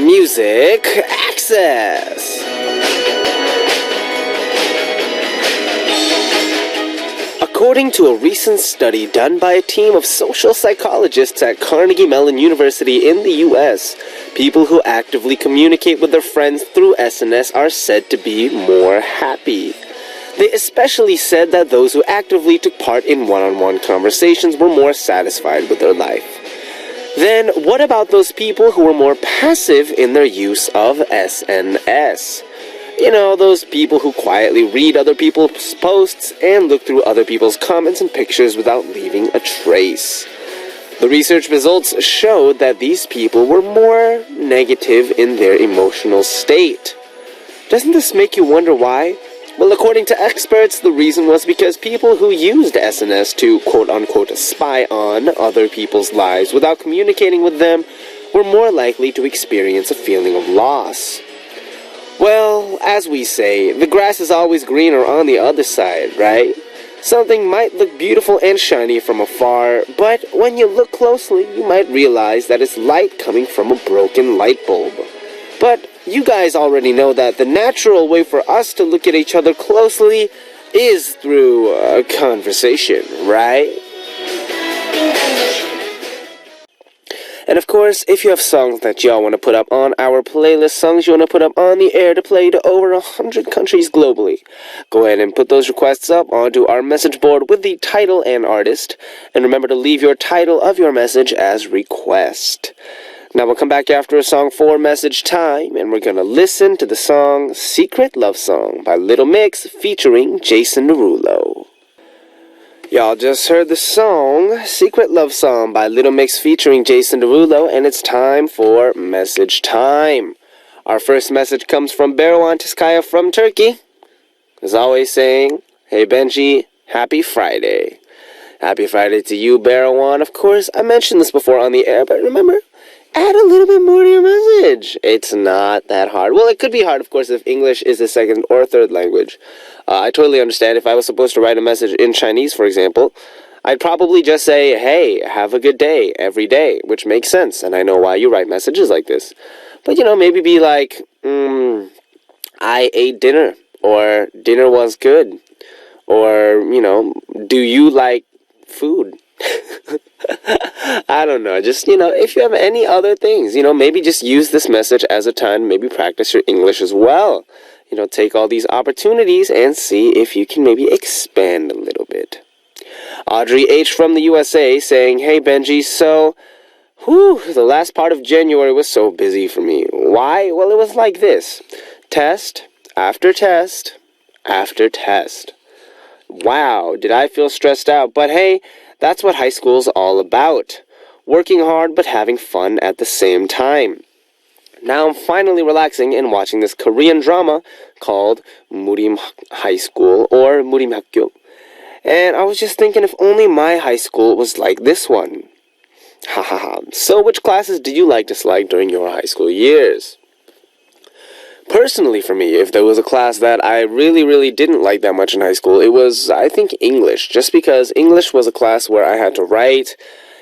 Music Access. According to a recent study done by a team of social psychologists at Carnegie Mellon University in the U.S., people who actively communicate with their friends through SNS are said to be more happy. They especially said that those who actively took part in one-on-one conversations were more satisfied with their life. Then, what about those people who were more passive in their use of SNS? You know, those people who quietly read other people's posts and look through other people's comments and pictures without leaving a trace. The research results showed that these people were more negative in their emotional state. Doesn't this make you wonder why? Well, according to experts, the reason was because people who used SNS to quote-unquote spy on other people's lives without communicating with them were more likely to experience a feeling of loss. Well, as we say, the grass is always greener on the other side, right? Something might look beautiful and shiny from afar, but when you look closely, you might realize that it's light coming from a broken light bulb. But you guys already know that the natural way for us to look at each other closely is through a conversation, right? And of course, if you have songs that y'all want to put up on our playlist, songs you want to put up on the air to play to over 100 countries globally, go ahead and put those requests up onto our message board with the title and artist. And remember to leave your title of your message as request. Now we'll come back after a song for message time, and we're going to listen to the song Secret Love Song by Little Mix featuring Jason Derulo. Y'all just heard the song Secret Love Song by Little Mix featuring Jason Derulo, and it's time for message time. Our first message comes from Barawan Tiskaya from Turkey. As always saying, hey Benji, happy Friday. Happy Friday to you, Barawan. Of course, I mentioned this before on the air, but remember, add a little bit more to your message. It's not that hard. Well, it could be hard, of course, if English is a second or third language. I totally understand. If I was supposed to write a message in Chinese, for example, I'd probably just say, hey, have a good day every day, which makes sense, and I know why you write messages like this. But, maybe be like, I ate dinner, or dinner was good, or, do you like food? I don't know, just, if you have any other things, maybe just use this message as a time to maybe practice your English as well. Take all these opportunities and see if you can maybe expand a little bit. Audrey H. from the USA saying, hey Benji, so, the last part of January was so busy for me. Why? Well, it was like this. Test after test after test. Wow, did I feel stressed out? But hey, that's what high school's all about. Working hard but having fun at the same time. Now I'm finally relaxing and watching this Korean drama called Murim High School or Murim Hakgyo. And I was just thinking if only my high school was like this one. Ha ha ha. So which classes did you like dislike during your high school years? Personally for me, if there was a class that I really, really didn't like that much in high school, it was, I think, English. Just because English was a class where I had to write,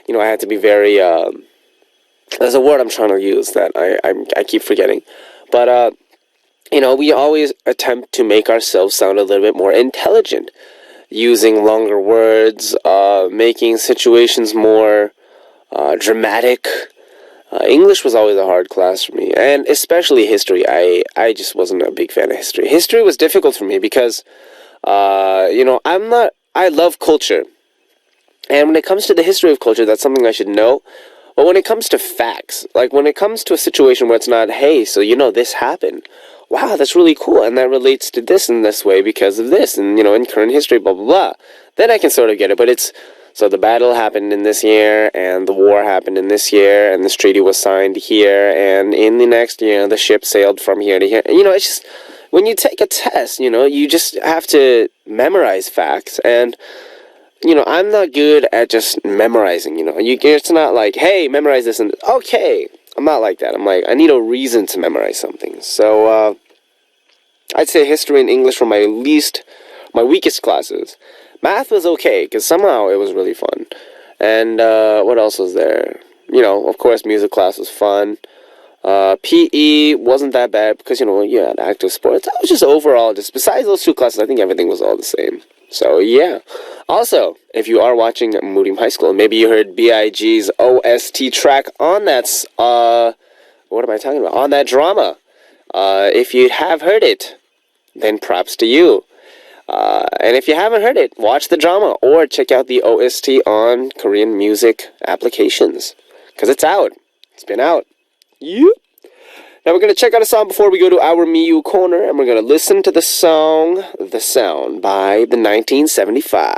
I had to be very, there's a word I'm trying to use that I keep forgetting. But, we always attempt to make ourselves sound a little bit more intelligent, using longer words, making situations more dramatic. English was always a hard class for me, and especially history. I just wasn't a big fan of history. History was difficult for me because, I love culture. And when it comes to the history of culture, that's something I should know. But when it comes to facts, like when it comes to a situation where it's not, hey, so this happened. Wow, that's really cool, and that relates to this in this way because of this, and, in current history, blah, blah, blah. Then I can sort of get it, but it's, so the battle happened in this year, and the war happened in this year, and this treaty was signed here, and in the next year, the ship sailed from here to here. It's just, when you take a test, you just have to memorize facts, and, I'm not good at just memorizing, it's not like, hey, memorize this, and, okay, I'm not like that. I'm like, I need a reason to memorize something. So, I'd say history and English were my weakest classes. Math was okay, because somehow it was really fun. And, what else was there? Of course, music class was fun. PE wasn't that bad because, you had active sports. I was just overall, just besides those two classes, I think everything was all the same. So, yeah. Also, if you are watching Moodyum High School, maybe you heard B.I.G.'s OST track on that, what am I talking about? On that drama. If you have heard it, then props to you. And if you haven't heard it, watch the drama or check out the OST on Korean music applications. Because it's out. It's been out. Yep. Now we're going to check out a song before we go to our Miyu corner, and we're going to listen to the song The Sound by the 1975.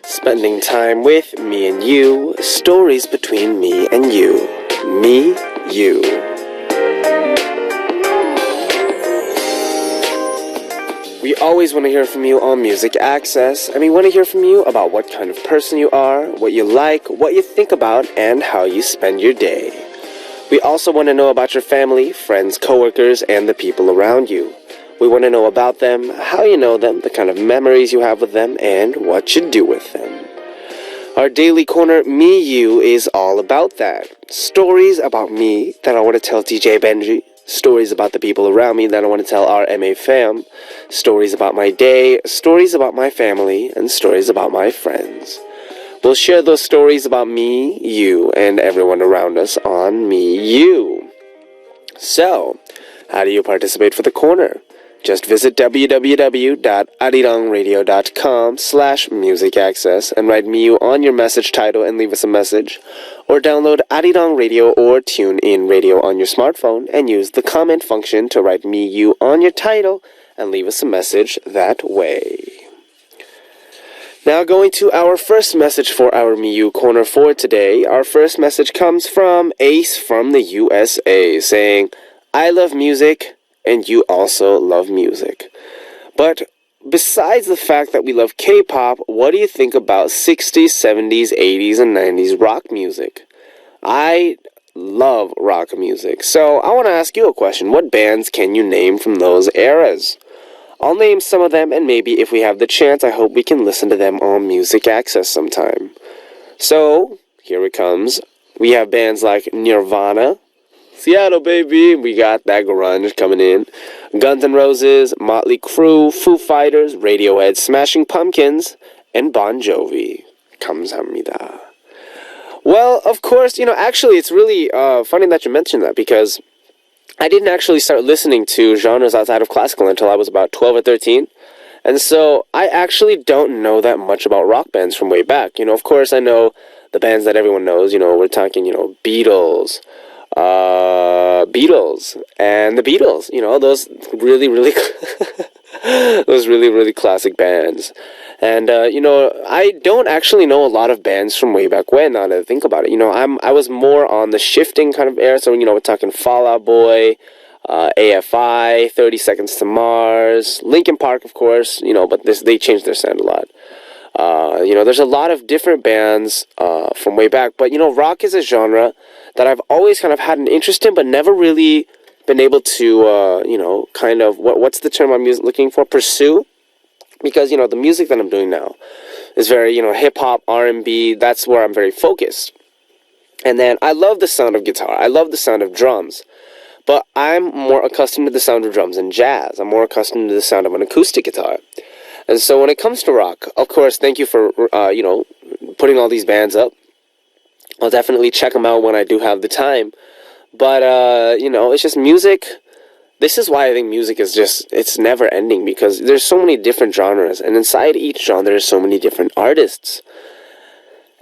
Spending time with me and you, stories between me and you. Me, you. We always want to hear from you on Music Access, and we want to hear from you about what kind of person you are, what you like, what you think about, and how you spend your day. We also want to know about your family, friends, coworkers, and the people around you. We want to know about them, how you know them, the kind of memories you have with them, and what you do with them. Our daily corner, Me You, is all about that. Stories about me that I want to tell DJ Benji. Stories about the people around me that I want to tell our MA fam. Stories about my day, stories about my family, and stories about my friends. We'll share those stories about me, you, and everyone around us on Me You. So, how do you participate for the corner? Just visit www.arirangradio.com/musicaccess and write Miyu on your message title and leave us a message. Or download Arirang Radio or TuneIn Radio on your smartphone and use the comment function to write Miyu on your title and leave us a message that way. Now going to our first message for our Miyu corner for today. Our first message comes from Ace from the USA saying, I love music. And you also love music. But besides the fact that we love K-pop, what do you think about 60s, 70s, 80s, and 90s rock music? I love rock music. So I want to ask you a question. What bands can you name from those eras? I'll name some of them, and maybe if we have the chance, I hope we can listen to them on Music Access sometime. So, here it comes. We have bands like Nirvana, Seattle, baby. We got that grunge coming in. Guns N' Roses, Motley Crue, Foo Fighters, Radiohead, Smashing Pumpkins, and Bon Jovi. 감사합니다. Well, of course, actually, it's really funny that you mentioned that because I didn't actually start listening to genres outside of classical until I was about 12 or 13. And so I actually don't know that much about rock bands from way back. Of course, I know the bands that everyone knows. We're talking, Beatles, and the Beatles, those really, really, those really, really classic bands. And, I don't actually know a lot of bands from way back when, now that I think about it. I was more on the shifting kind of era, so, we're talking Fall Out Boy, AFI, 30 Seconds to Mars, Linkin Park, of course, but they changed their sound a lot. There's a lot of different bands from way back, but, rock is a genre that I've always kind of had an interest in, but never really been able to, kind of, what's the term I'm looking for? Pursue? Because, the music that I'm doing now is very, hip-hop, R&B, that's where I'm very focused. And then I love the sound of guitar. I love the sound of drums. But I'm more accustomed to the sound of drums in jazz. I'm more accustomed to the sound of an acoustic guitar. And so when it comes to rock, of course, thank you for, putting all these bands up. I'll definitely check them out when I do have the time. But, it's just music. This is why I think music is it's never ending, because there's so many different genres. And inside each genre, there's so many different artists.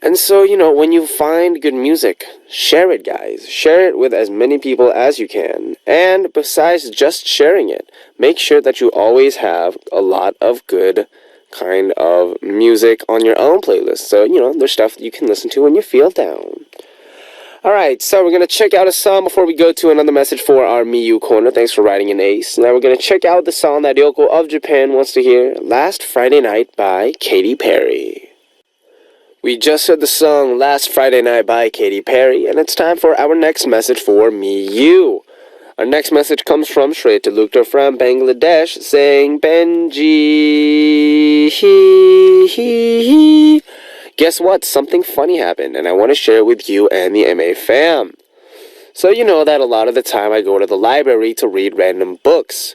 And so, when you find good music, share it, guys. Share it with as many people as you can. And besides just sharing it, make sure that you always have a lot of good kind of music on your own playlist. So, there's stuff you can listen to when you feel down. Alright, so we're going to check out a song before we go to another message for our Miyu Corner. Thanks for writing an ace. Now we're going to check out the song that Yoko of Japan wants to hear, Last Friday Night by Katy Perry. We just heard the song Last Friday Night by Katy Perry, and it's time for our next message for Me You. Our next message comes from Shreya Talukdar from Bangladesh saying, Benji, guess what? Something funny happened, and I want to share it with you and the MA fam. So you know that a lot of the time I go to the library to read random books.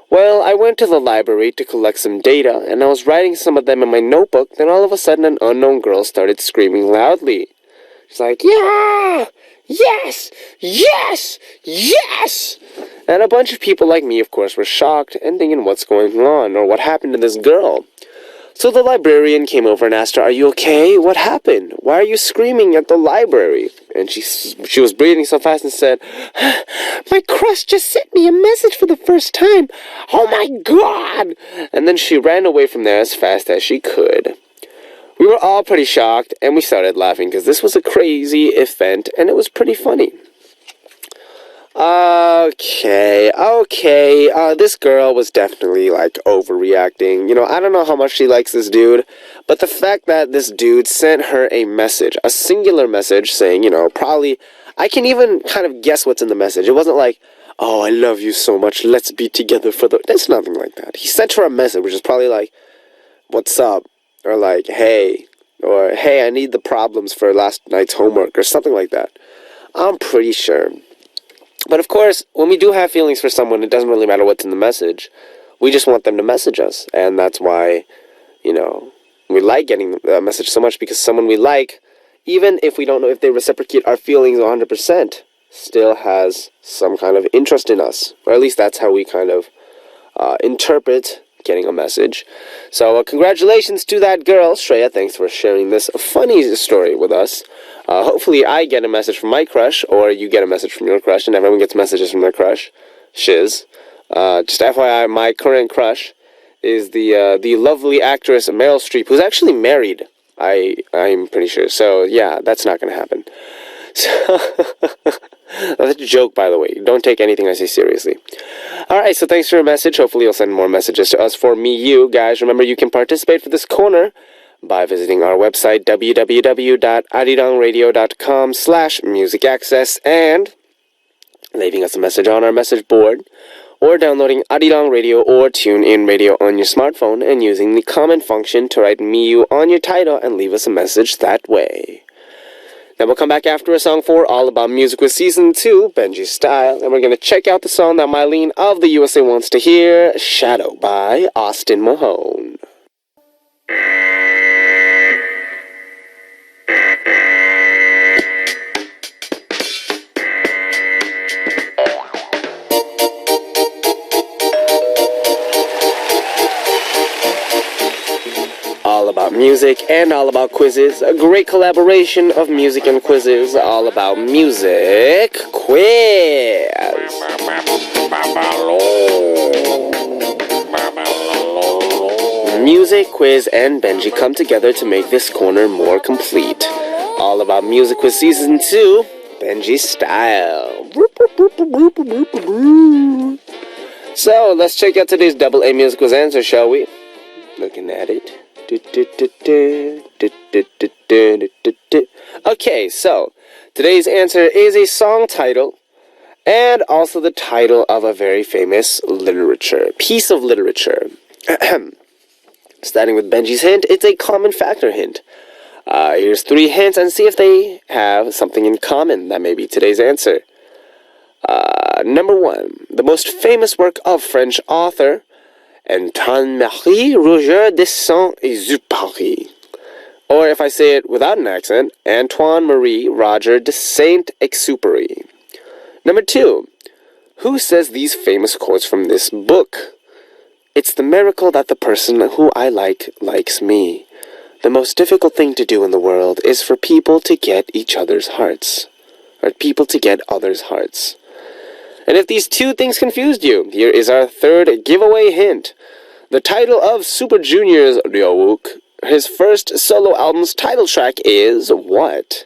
Well, I went to the library to collect some data, and I was writing some of them in my notebook, then all of a sudden an unknown girl started screaming loudly. She's like, yeah! Yes! Yes! Yes! And a bunch of people like me, of course, were shocked and thinking what's going on, or what happened to this girl. So the librarian came over and asked her, are you okay? What happened? Why are you screaming at the library? And she was breathing so fast and said, my crush just sent me a message for the first time. Oh my God! And then she ran away from there as fast as she could. We were all pretty shocked, and we started laughing because this was a crazy event, and it was pretty funny. Okay, this girl was definitely, overreacting. I don't know how much she likes this dude, but the fact that this dude sent her a message, a singular message saying, probably, I can even kind of guess what's in the message. It wasn't like, oh, I love you so much, let's be together for the... There's nothing like that. He sent her a message, which is probably like, what's up? Or like, hey, or hey, I need the problems for last night's homework, or something like that. I'm pretty sure. But of course, when we do have feelings for someone, it doesn't really matter what's in the message. We just want them to message us. And that's why, we like getting a message so much, because someone we like, even if we don't know if they reciprocate our feelings 100%, still has some kind of interest in us. Or at least that's how we kind of interpret getting a message. So congratulations to that girl, Shreya. Thanks for sharing this funny story with us. Hopefully I get a message from my crush, or you get a message from your crush, and everyone gets messages from their crush. Shiz. Just FYI, my current crush is the lovely actress Meryl Streep, who's actually married. I'm pretty sure. So yeah, that's not going to happen. So that's a joke, by the way. Don't take anything I say seriously. Alright, so thanks for your message. Hopefully you'll send more messages to us for Me You. Guys, remember you can participate for this corner by visiting our website, www.arirangradio.com/musicaccess, and leaving us a message on our message board, or downloading Arirang Radio or TuneIn Radio on your smartphone and using the comment function to write Me You on your title and leave us a message that way. Then we'll come back after a song for All About Music with Season 2, Benji Style, and we're going to check out the song that Mylene of the USA wants to hear, Shadow by Austin Mahone. All about music and all about quizzes. A great collaboration of music and quizzes. All about music quiz. Music, quiz, and Benji come together to make this corner more complete. All about music quiz season 2, Benji style. So let's check out today's double A music quiz answer, shall we? Looking at it. Okay, so today's answer is a song title and also the title of a very famous piece of literature. Starting with Benji's hint, it's a common factor hint. Here's 3 hints and see if they have something in common. That may be today's answer. Number 1, the most famous work of French author Antoine-Marie Roger de Saint-Exupéry. Or if I say it without an accent, Antoine-Marie Roger de Saint-Exupéry. Number 2, who says these famous quotes from this book? It's the miracle that the person who I like likes me. The most difficult thing to do in the world is for people to get each other's hearts. Or people to get others' hearts. And if these 2 things confused you, here is our 3rd giveaway hint. The title of Super Junior's Ryowook, his first solo album's title track, is what?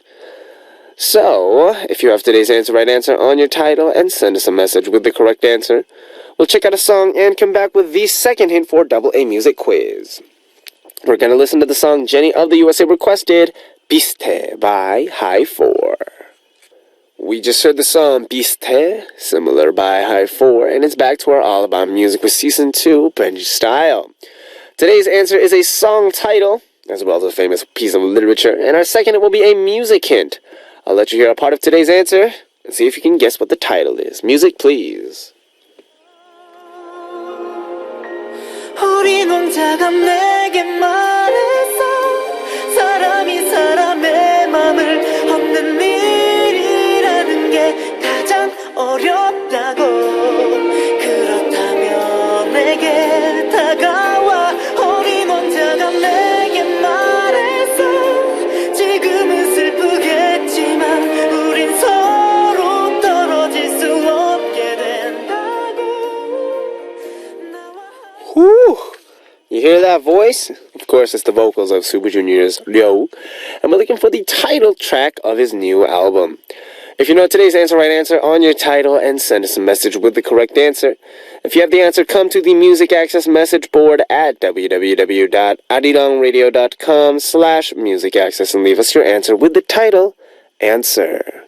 So, if you have today's right answer on your title and send us a message with the correct answer, we'll check out a song and come back with the 2nd hint for Double A Music Quiz. we're going to listen to the song Jenny of the USA requested, Biste by High 4. We just heard the song Biste, similar by High 4, and it's back to our All About Music with Season 2, Benji Style. Today's answer is a song title, as well as a famous piece of literature, and our second will be a music hint. I'll let you hear a part of today's answer and see if you can guess what the title is. Music, please. 우리 농자가 내게 말했어 사람이 사람의 맘을 얻는 일이라는 게 가장 어렵다고 그렇다면 내게 다가와 우리 농자가 내게 말했어 지금은 슬프겠지만 우린 서로 떨어질 수 없게 된다고 Whew. You hear that voice? Of course, it's the vocals of Super Junior's Ryo, and we're looking for the title track of his new album. If you know today's answer, write answer on your title and send us a message with the correct answer. If you have the answer, come to the Music Access message board at www.arirang.radio.com/music access and leave us your answer with the title answer.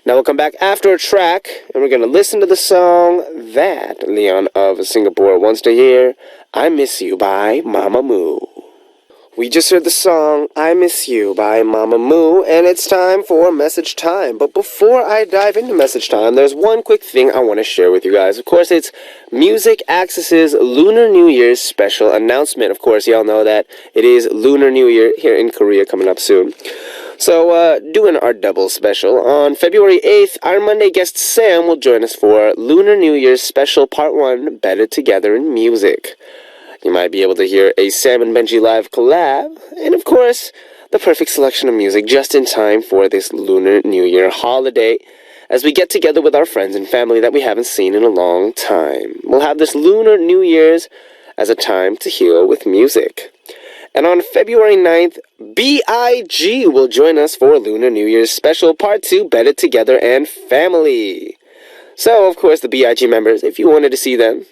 Now we'll come back after a track, and we're going to listen to the song that Leon of Singapore wants to hear, I Miss You by Mamamoo. We just heard the song I Miss You by Mamamoo, and it's time for message time. But before I dive into message time, there's one quick thing I want to share with you guys. Of course, it's Music Access's Lunar New Year's special announcement. Of course, y'all know that it is Lunar New Year here in Korea coming up soon. So, doing our double special. On February 8th, our Monday guest Sam will join us for Lunar New Year's special Part 1, Better Together in Music. You might be able to hear a Sam and Benji live collab, and of course, the perfect selection of music just in time for this Lunar New Year holiday, as we get together with our friends and family that we haven't seen in a long time. We'll have this Lunar New Year's as a time to heal with music. And on February 9th, B.I.G. will join us for Lunar New Year's special Part 2, Better Together and Family. So, of course, the B.I.G. members, if you wanted to see them,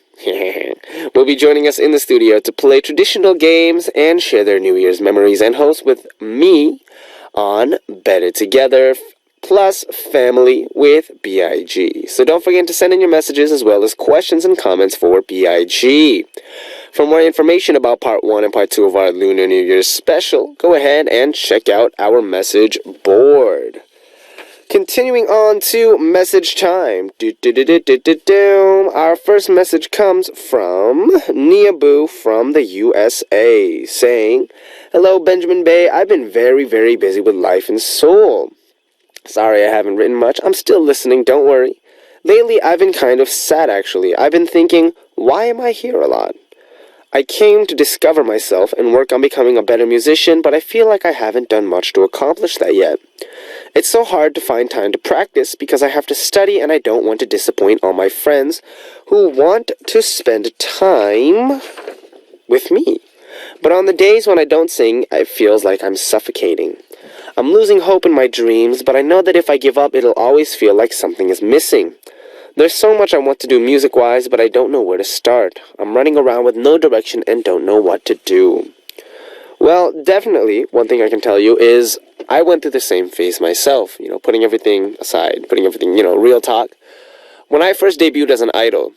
will be joining us in the studio to play traditional games and share their New Year's memories and host with me on Better Together plus Family with B.I.G. So don't forget to send in your messages as well as questions and comments for B.I.G. For more information about Part 1 and Part 2 of our Lunar New Year's special, go ahead and check out our message board. Continuing on to message time. Our first message comes from Niabu from the USA, saying, Hello, Benjamin Bay. I've been very, very busy with life and soul. Sorry I haven't written much. I'm still listening, don't worry. Lately, I've been kind of sad, actually. I've been thinking, why am I here a lot? I came to discover myself and work on becoming a better musician, but I feel like I haven't done much to accomplish that yet. It's so hard to find time to practice because I have to study and I don't want to disappoint all my friends who want to spend time with me. But on the days when I don't sing, it feels like I'm suffocating. I'm losing hope in my dreams, but I know that if I give up, it'll always feel like something is missing. There's so much I want to do music-wise, but I don't know where to start. I'm running around with no direction and don't know what to do. Well, definitely, one thing I can tell you is I went through the same phase myself, putting everything aside, real talk. When I first debuted as an idol,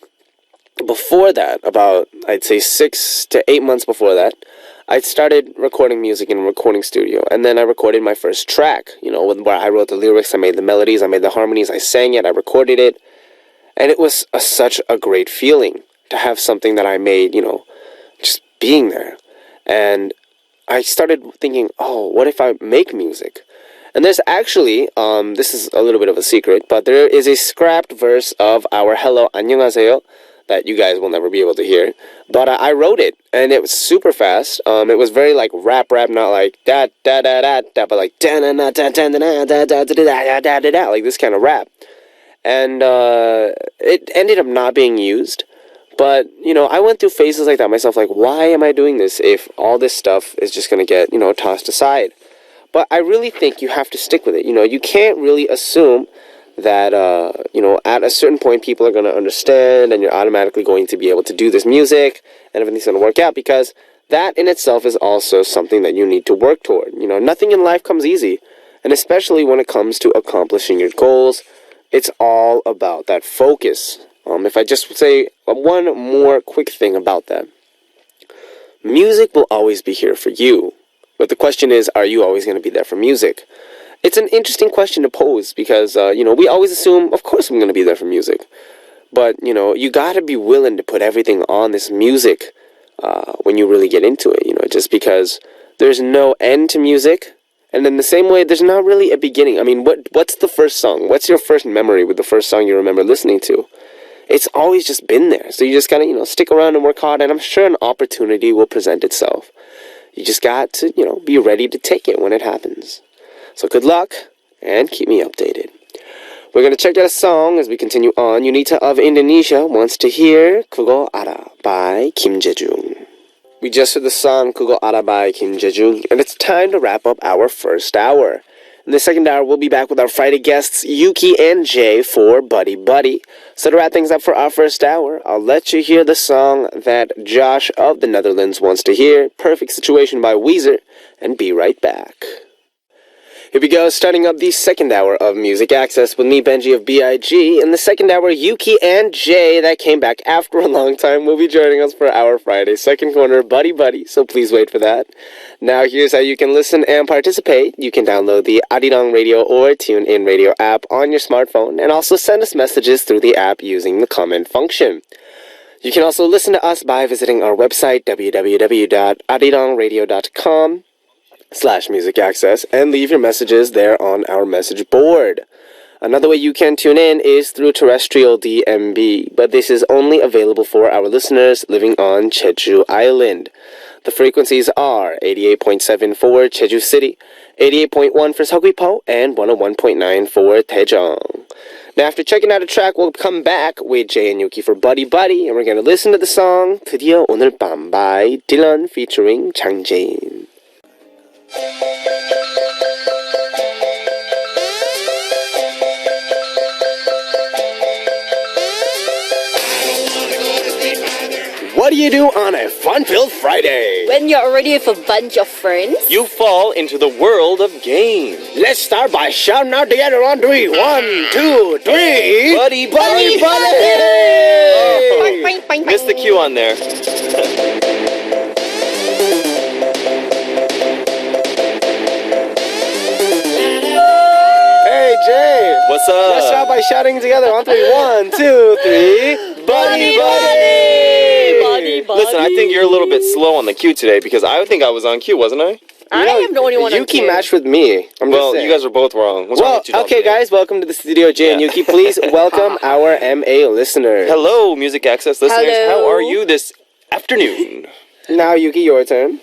before that, about, I'd say 6 to 8 months before that, I started recording music in a recording studio, and then I recorded my first track, where I wrote the lyrics, I made the melodies, I made the harmonies, I sang it, I recorded it, and it was such a great feeling to have something that I made, just being there. And I started thinking, what if I make music? And there's actually, this is a little bit of a secret, but there is a scrapped verse of our Hello, 안녕하세요, that you guys will never be able to hear. But I wrote it, and it was super fast. It was very like rap, not like da da da da da, but like da da da da da da da da da da da da, like this kind of rap. And it ended up not being used. But, I went through phases like that myself, like, why am I doing this if all this stuff is just going to get, tossed aside? But I really think you have to stick with it. You can't really assume that, at a certain point people are going to understand and you're automatically going to be able to do this music and everything's going to work out, because that in itself is also something that you need to work toward. You know, nothing in life comes easy, and especially when it comes to accomplishing your goals, it's all about that focus. If I just say one more quick thing about that, music will always be here for you, but the question is, are you always going to be there for music? It's an interesting question to pose because, we always assume, of course I'm going to be there for music. But, you got to be willing to put everything on this music when you really get into it, just because there's no end to music. And in the same way, there's not really a beginning. I mean, what's the first song? What's your first memory with the first song you remember listening to? It's always just been there. So you just got to, stick around and work hard. And I'm sure an opportunity will present itself. You just got to, be ready to take it when it happens. So good luck and keep me updated. We're going to check out a song as we continue on. Unita of Indonesia wants to hear 그거 알아 by Kim Jae-jung. We just heard the song 그거 알아 by Kim Jae-jung, and it's time to wrap up our first hour. In the second hour, we'll be back with our Friday guests, Yuki and Jay, for Buddy Buddy. So to wrap things up for our first hour, I'll let you hear the song that Josh of the Netherlands wants to hear, Perfect Situation by Weezer, and be right back. Here we go, starting up the second hour of Music Access with me, Benji of B.I.G. In the second hour, Yuki and Jay, that came back after a long time, will be joining us for our Friday second corner, Buddy Buddy, so please wait for that. Now here's how you can listen and participate. You can download the Arirang Radio or TuneIn Radio app on your smartphone, and also send us messages through the app using the comment function. You can also listen to us by visiting our website, www.arirangradio.com/music access, and leave your messages there on our message board. Another way you can tune in is through terrestrial DMB, but this is only available for our listeners living on Jeju Island. The frequencies are 88.7 for Jeju City, 88.1 for Seogwipo, and 101.9 for Daejeong. Now after checking out a track, we'll come back with Jay and Yuki for Buddy Buddy, and we're going to listen to the song 드디어 오늘 밤 by Dylan featuring Jang Jae-in. What do you do on a fun-filled Friday? When you're already with a bunch of friends, you fall into the world of games. Let's start by shouting out together on 3. 1, 2, 3. Buddy, Buddy, buddy, buddy! Oh, missed the cue on there. Hey, Jay. What's up? Let's start by shouting together on 3. 1, 2, 3. Buddy, buddy! Listen, I think you're a little bit slow on the cue today because I think I was on cue, wasn't I? I am the only one on Yuki cue. matched with me. Well, you guys are both wrong. What's wrong with you, okay, guys, welcome to the studio. Jay and Yuki, please welcome our MA listeners. Hello, Music Access listeners. Hello. How are you this afternoon? Now, Yuki, your turn.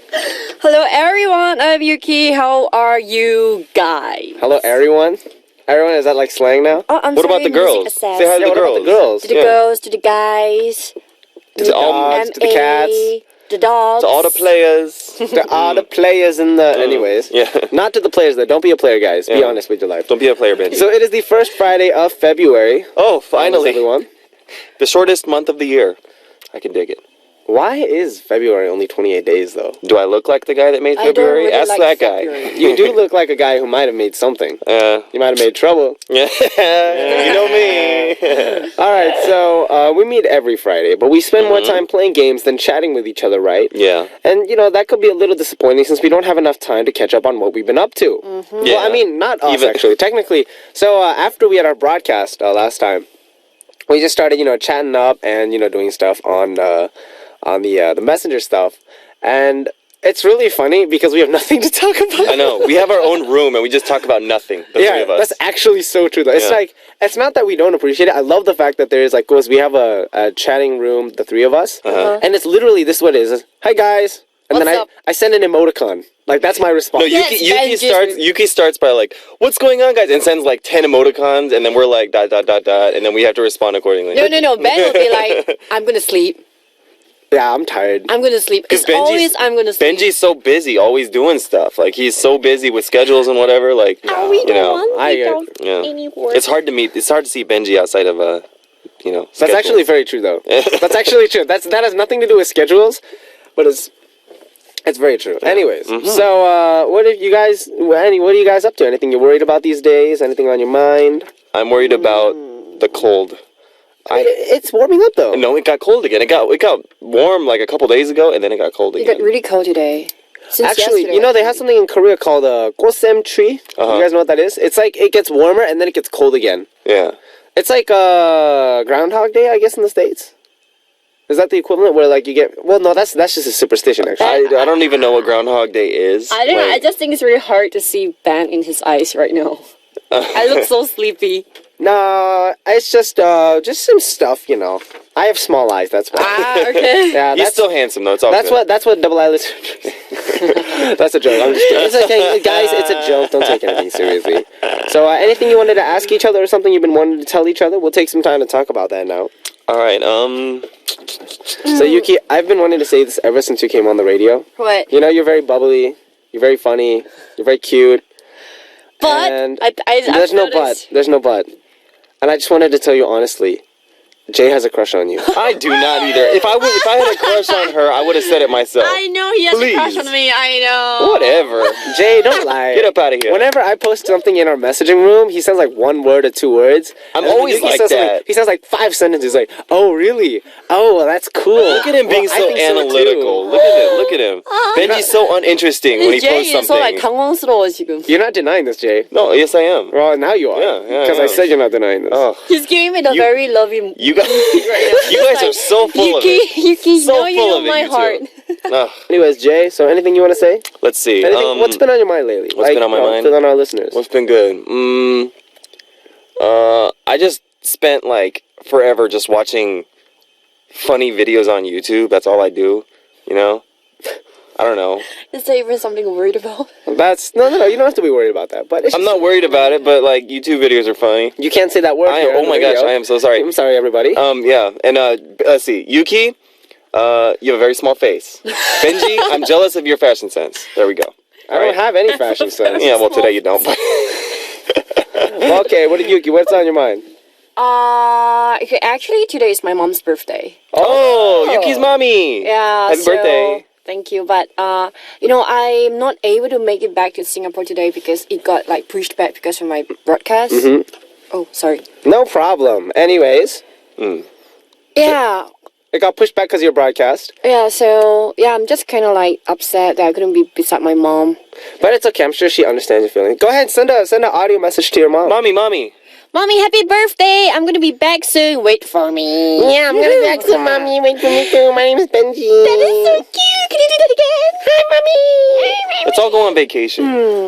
Hello, everyone. I'm Yuki. How are you guys? Hello, everyone. Everyone, is that like slang now? Oh, I'm What sorry, about the Music girls? Access. Say hi to the what about girls. the girls? To the girls, to the guys, To the dogs, to the cats, the dogs, To all the players. to all the players in the... Anyways. Yeah. Not to the players, though. Don't be a player, guys. Be Yeah. honest with your life. Don't be a player, Benji. So it is the first Friday of February. Oh, finally. Everyone. The shortest month of the year. I can dig it. Why is February only 28 days, though? Do I look like the guy that made I don't February? really Ask like that February. guy. You do look like a guy who might have made something. You might have made trouble. Yeah. You know me. All right, so we meet every Friday, but we spend more time playing games than chatting with each other, right? Yeah. And, that could be a little disappointing since we don't have enough time to catch up on what we've been up to. Yeah. Well, I mean, not us, Even- actually, technically. So after we had our broadcast last time, we just started, chatting up and, doing stuff on the messenger stuff. And it's really funny because we have nothing to talk about. I know. We have our own room and we just talk about nothing. The three of us. That's actually so true, though. It's Yeah. like, it's not that we don't appreciate it. I love the fact that there's, like, because we have a chatting room, the three of us, and it's literally this what it is. Hi, guys. And What's then up? I send an emoticon. Like, that's my response. No, Yes, Yuki starts by like, what's going on, guys? And sends like 10 emoticons and then we're like, ... and then we have to respond accordingly. No. Ben will be like, I'm gonna sleep. Yeah, I'm tired. I'm gonna sleep. It's Benji's- always I'm gonna sleep. Benji's so busy, always doing stuff. Like, he's so busy with schedules and whatever. Like, We you know, don't yeah. anymore. It's hard to meet. It's hard to see Benji outside of That's schedule. actually very true, though. That's actually true. That has nothing to do with schedules, but it's It's very true. Anyways, so what are you guys up to? Anything you're worried about these days? Anything on your mind? I'm worried about the cold. It's warming up though. No, it got cold again. It got warm like a couple days ago, and then it got cold It again. got really cold today. Since Actually, yesterday. you know, they have something in Korea called a kosem tree. You guys know what that is? It's like it gets warmer and then it gets cold again. Yeah. It's like Groundhog Day, I guess, in the States. Is that the equivalent where like you get? Well, no, that's just a superstition actually. I don't even know what Groundhog Day is. I don't know. I Like, just think it's really hard to see Ben in his eyes right now. I look so sleepy. No, it's just some stuff, you know. I have small eyes, that's why. Okay. Yeah, he's that's still handsome though. It's all that's good. what double eyelids. That's a joke. I'm just kidding. It's okay, guys. It's a joke. Don't take anything seriously. So, anything you wanted to ask each other, or something you've been wanting to tell each other? We'll take some time to talk about that now. All right. So, Yuki, I've been wanting to say this ever since you came on the radio. What? You know, you're very bubbly. You're very funny. You're very cute. But And I've there's no but. noticed- There's no but. And I just wanted to tell you honestly, Jay has a crush on you. I do not either. If I had a crush on her, I would have said it myself. I know he has a crush Please. on me. I know. Whatever. Jay, don't lie. Get up out of here. Whenever I post something in our messaging room, he sends like one word or two words. I'm And then always Yuki like says that. he says like 5 sentences like, oh, really? Oh, well, that's cool. Look at him being Well, I so think so, analytical. too. Look at him. Look at him. Benji's so uninteresting when he posts Jay is so like something. 당황스러워 지금. You're not denying this, Jay. No, yes I am. Well, now you are. Yeah, Because I yeah. said you're not denying this. Oh, He's giving me the You- very loving. you guys, you guys are so full of it. Yuki, you So know you full know of it, my you two. heart. Ugh. Anyways, Jay, so anything you want to say? Let's see. Anything, what's been on your mind lately? what's been on my mind? Fill on our listeners. What's been good? I just spent like forever just watching funny videos on YouTube. That's all I do. You know. I don't know. Is there even something worried about? That's no. You don't have to be worried about that. But it's I'm just- not worried about it, but like YouTube videos are funny. You can't say that word. I here am. on Oh my the radio. gosh, I am so sorry. I'm sorry, everybody. Yeah, and let's see, Yuki, you have a very small face. Benji, I'm jealous of your fashion sense. There we go. I don't have any fashion sense. Yeah, well today you don't. But Well, okay, what did Yuki? What's on your mind? Okay, actually today is my mom's birthday. oh, Yuki's mommy. Yeah. Happy so, birthday. Thank you, but you know, I'm not able to make it back to Singapore today because it got like pushed back because of my broadcast. Oh, sorry. No problem. Anyways, Yeah. it got pushed back because of your broadcast, Yeah, so yeah, I'm just kind of like upset that I couldn't be beside my mom. but it's okay. I'm sure she understands your feelings. Go ahead, send an audio message to your mom. Mommy. Mommy, happy birthday! I'm gonna be back soon. Wait for me. Yeah, I'm gonna be back soon, mommy. Wait for me too. My name is Benji. That is so cute. Can you do that again? Hi, mommy. Let's all go on vacation.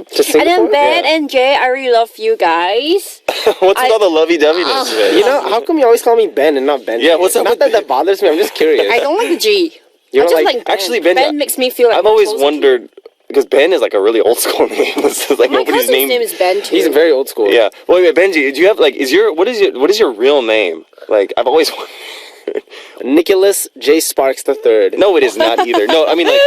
To Singapore? And then Ben Yeah. and Jay, I really love you guys. What's with all the lovey-doveyness today? You know, how come you always call me Ben and not Benji? Yeah, what's up Not with that that bothers me. I'm just curious. I don't like the G. You I don't just like- like Ben. Actually, Ben- Ben makes me feel like I've more always closer to wondered because Ben is like a really old school name. It's like you. My nobody's cousin's name is Ben too. He's very old school. Yeah. Well, wait, Benji, do you have like what is your real name? Like I've always wondered. Nicholas J. Sparks III. No, it is not either. No, I mean like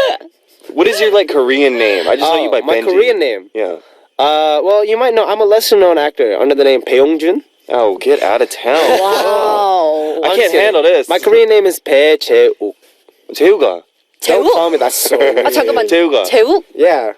what is your like Korean name? I just know you by my Benji. Korean name. Yeah. Well, you might know I'm a lesser known actor under the name Bae-yong-jun. Oh, get out of town. Wow. I I'm can't kidding. handle this. My Korean name is Bae Jae-uk. 재우가. Don't 재욱? call me that so. 아 잠깐만. 재욱아. 재욱? Yeah,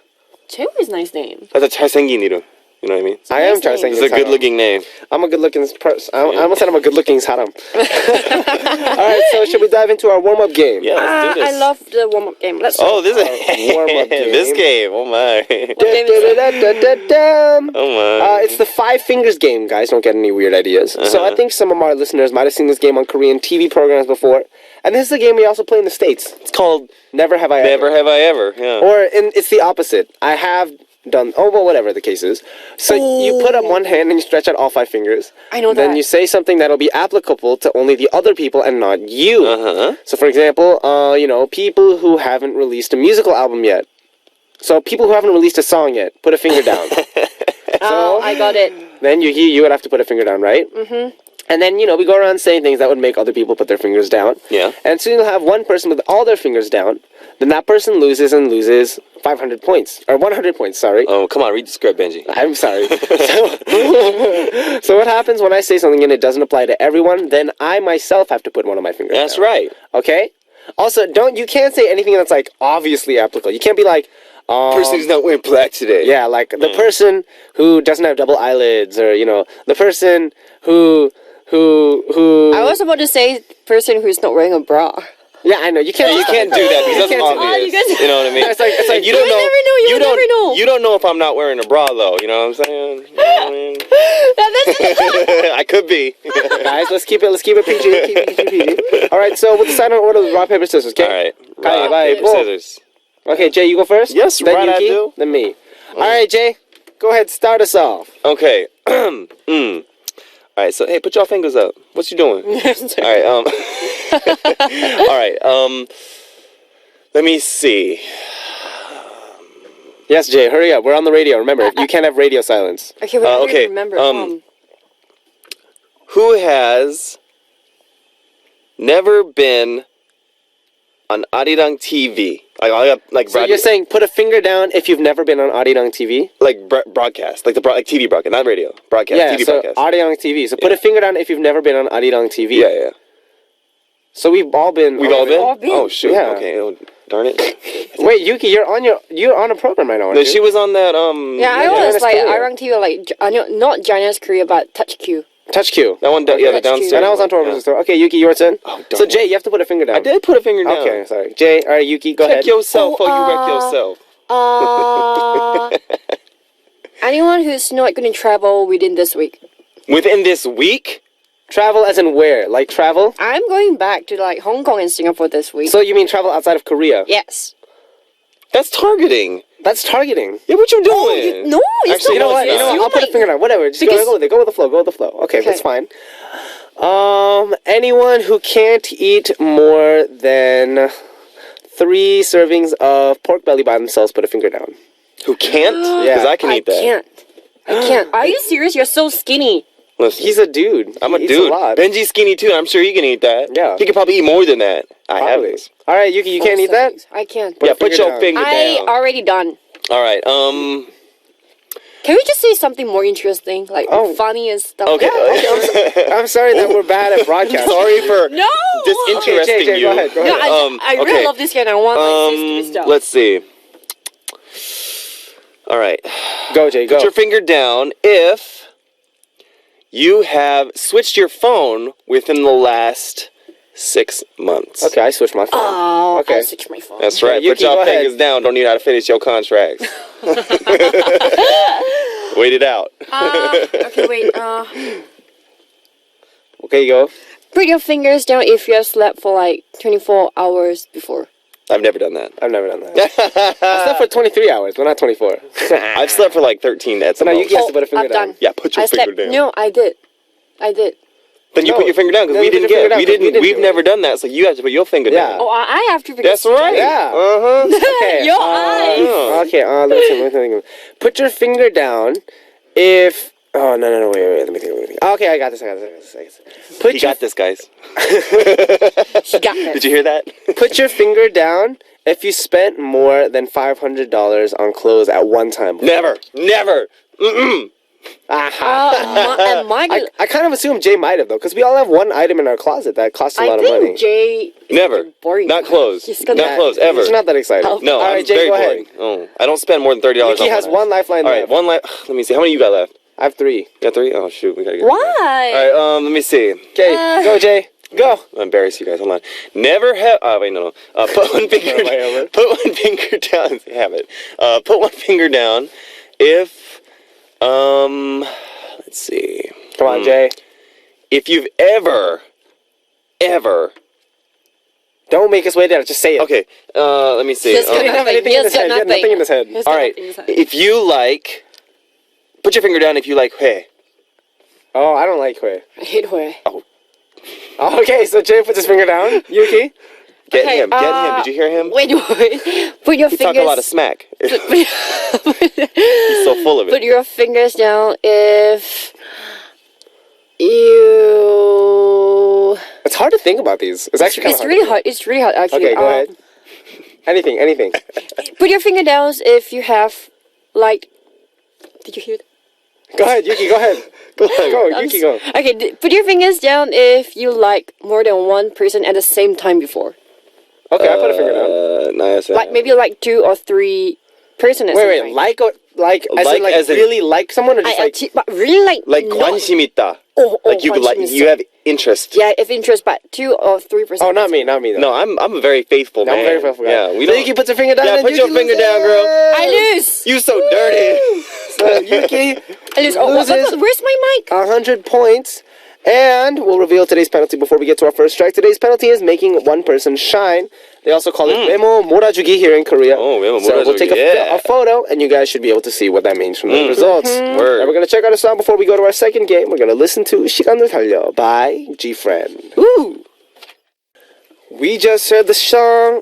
재욱 is a nice name. That's a 잘생긴 이름. You know what I mean? I am nice name. trying It's a good looking name. I'm a good looking person. I almost said I'm a good looking saram. Alright, so should we dive into our warm up game? Yeah, let's do this. I love the warm up game. Let's Oh, this is warm-up game. this game. Oh my. What game is it? Da-da-da-da-dum. Oh my. It's the 5 fingers game, guys. Don't get any weird ideas. So I think some of our listeners might have seen this game on Korean TV programs before. And this is a game we also play in the States. It's called Never Have I Ever. Never Have I Ever. Yeah. Or it's the opposite. I have done. Oh, well, whatever the case is. So you put up one hand and you stretch out all 5 fingers. I know Then that. you say something that'll be applicable to only the other people and not you. Uh-huh. So, for example, people who haven't released a musical album yet. So people who haven't released a song yet, put a finger down. Oh, I got it. Then you would have to put a finger down, right? Mm-hmm. And then, we go around saying things that would make other people put their fingers down. Yeah. And so you'll have one person with all their fingers down. Then that person loses 500 points. Or 100 points, sorry. Oh, come on, read the script, Benji. I'm sorry. So what happens when I say something and it doesn't apply to everyone? Then I myself have to put one of my fingers That's down. right. Okay? Also, you can't say anything that's like obviously applicable. You can't be like, Person who's not wearing black today. yeah, like the person who doesn't have double eyelids, or the person who. I was about to say person who's not wearing a bra. Yeah, I know you can't. You can't do that because that's obvious. You know what I mean? It's like you don't know. never know, you never know. You don't know if I'm not wearing a bra though. You know what I'm saying? You know what I mean? I could be. Guys, let's keep it PG. Keep it PG. All right, so we'll decide on order of rock paper scissors. Okay. All right. Rock, Paper, scissors. Okay, Jay, you go first. Yes, then right, I Yuki, do. Then me. All right, Jay, go ahead, start us off. Okay. All right. So hey, put your fingers up. What you doing? All right. All right. Let me see. Yes, Jay, hurry up. We're on the radio. Remember, you can't have radio silence. Okay, we okay, remember. Who has never been on Arirang TV? Like So you're saying put a finger down if you've never been on Arirang TV? like broadcast, like like TV broadcast, not radio, broadcast, Yeah, TV so broadcast. Arirang TV. So put a finger down if you've never been on Arirang TV. Yeah. So we've all been. We've all been? all been. Oh shoot. Yeah. Okay. Oh, darn it. Wait, Yuki, you're on a program right now, aren't No, you? she was on that. Yeah, I Janice was like, Korea. I rang to you like, not Janice Korea, but Touch Q. Touch Q. That one. Yeah, the That's cute. downstairs. And I was on tour one, with the store. Okay, Yuki, your turn. Oh, darn So it. Jay, you have to put a finger down. I did put a finger down. Okay, sorry. Jay, all right, Yuki, go Check ahead. yourself before you wreck yourself. Anyone who's not going to travel within this week. Within this week. Travel as in where? Like travel? I'm going back to like Hong Kong and Singapore this week. So you mean travel outside of Korea? Yes. That's targeting. That's targeting. Yeah, what you doing? No, it's Actually, not. You know what? it's not. I'll put a finger down. Whatever. Just Because- go with it. Go with the flow. Go with the flow. Okay, that's fine. Anyone who can't eat more than 3 servings of pork belly by themselves, put a finger down. Who can't? Yeah. Because I can eat that. I can't. Are you serious? You're so skinny. Listen, He's a dude. I'm a He eats dude. A lot. Benji's skinny too. I'm sure he can eat that. Yeah. He could probably eat more than that. I have Probably. this. All right, Yuki, you can't eat that? I can't. Yeah, a put finger your down. finger I down. already done. All right. Can we just say something more interesting, like funny and stuff? Okay. I'm sorry that we're bad at broadcasting. Sorry for No. disinteresting Jay, you. go ahead. Go No, ahead. I really love this guy, and I want like this stuff. Let's see. All right. Go, Jay, go. Put your finger down if you have switched your phone within the last 6 months. Okay, I switched my phone. Oh, Okay. I switched my phone. That's right. Yuki, Put your go ahead. fingers down. Don't need how to finish your contracts. Wait it out. Okay, wait. Okay, you go. Put your fingers down if you have slept for like 24 hours before. I've never done that. I've never done that. I slept for 23 hours, but not 24. I've slept for like 13 at So the now most. Yuki has to put a finger I've down. done. Yeah, put your I finger slept. down. No, I did. Then you No. put your finger down because Then we you put didn't your get finger it. We down 'cause we didn't. didn't We've do never done that, so you have to put your finger Yeah. down. Oh, I have to. Because That's right. Yeah. Uh-huh. Your eyes. Okay, let me think. Put your finger down if... Oh, no, wait, let me think. Okay, I got this. Put He your, got this, guys. She got it. Did you hear that? Put your finger down if you spent more than $500 on clothes at one time. Never. Mm-mm. I kind of assume Jay might have, though, because we all have one item in our closet that costs a I lot of money. think Jay is Never. boring. Not clothes. He's gonna- Not clothes, ever. He's not that excited. Oh. No, All I'm right, Jay, very go boring. ahead. Oh, I don't spend more than $30 Yuki on has my one lifeline All left. right, one life. Let me see. How many you got left? I have 3. You got 3? Oh, shoot. We got to get Why? All right, let me see. Okay, go, Jay. Go. I'll embarrass you guys. Hold on. Never have. Oh, wait, no. Put one finger. Put one finger down. Have it. Put one finger down. If let's see. Come on, Jay. If you've ever. Don't make us wait there. Just say it. Okay. Let me see. Just He doesn't have anything in his head. He had nothing in his head. He's All got right. nothing in his head. If you like. Put your finger down if you like. Hey. Oh, I don't like Hui. I hate her. Okay, so Jay puts his finger down. Yuki? Get Okay, him. Get him. Did you hear him? Wait. Put your He fingers. talk a lot of smack. He's so full of Put it. your fingers down if you. It's hard to think about these. It's actually kind of It's really hard. It's really hard, actually. Okay, go ahead. Anything. Put your finger down if you have, like. Did you hear that? Go ahead, Yuki, go ahead. Go, Yuki, go. Okay, put your fingers down if you like more than one person at the same time before. Okay, I put a finger down. Nice. Like maybe like 2 or 3 person. Wait, like as in really like someone or just but really like not, 관심 있다. Oh, like you could like 관심 you have interest. Yeah, if interest, but 2 or 3 person. Oh, not me though. No, I'm a very faithful man. I'm very faithful guy. Yeah, we so don't. Yuki puts her finger down. Yeah, and put your Yuki finger down, girl. I lose. You so dirty. So Yuki I lose. Oh, loses where's my mic? 100 points. And we'll reveal today's penalty before we get to our first strike. Today's penalty is making one person shine. They also call it 외모 몰아주기 here in Korea. Oh, 외모 So we'll 몰아주기, take yeah. a photo, and you guys should be able to see what that means from the results. Word. And we're going to check out a song before we go to our second game. We're going to listen to 시간을 달려 by G-Friend. Woo! We just heard the song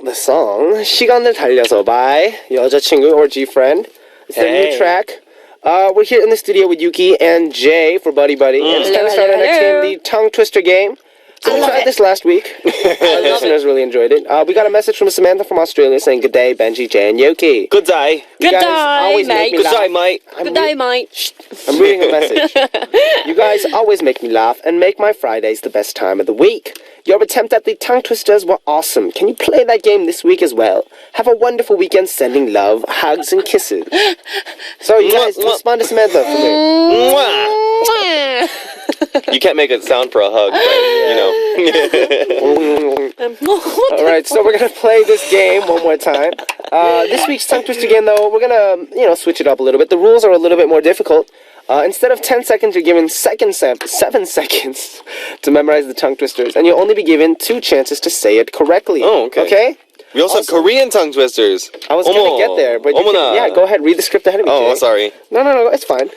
시간을 달려서 by 여자친구 or G-Friend. It's the new track. We're here in the studio with Yuki and Jay for Buddy Buddy. And it's time to start our next game, the Tongue Twister game. So we tried this last week. Our listeners really enjoyed it. We got a message from Samantha from Australia saying, "Good day, Benji, Jay, and Yuki." Good day. You Good guys day, always make mate. me Good laugh. day, mate. Good day, mate. I'm reading a message. You guys always make me laugh and make my Fridays the best time of the week. Your attempt at the tongue twisters were awesome. Can you play that game this week as well? Have a wonderful weekend sending love, hugs, and kisses. So you guys respond to Samantha for me. Mwah. You can't make it sound for a hug, but you know. All right, so we're gonna play this game one more time. This week's tongue twister game, though, we're gonna switch it up a little bit. The rules are a little bit more difficult. Instead of 10 seconds, you're given 7 seconds to memorize the tongue twisters, and you'll only be given 2 chances to say it correctly. Oh, okay. Okay? We also have Korean tongue twisters. I was gonna get there, but go ahead, read the script ahead of me. Oh, Jay. sorry. No, it's fine.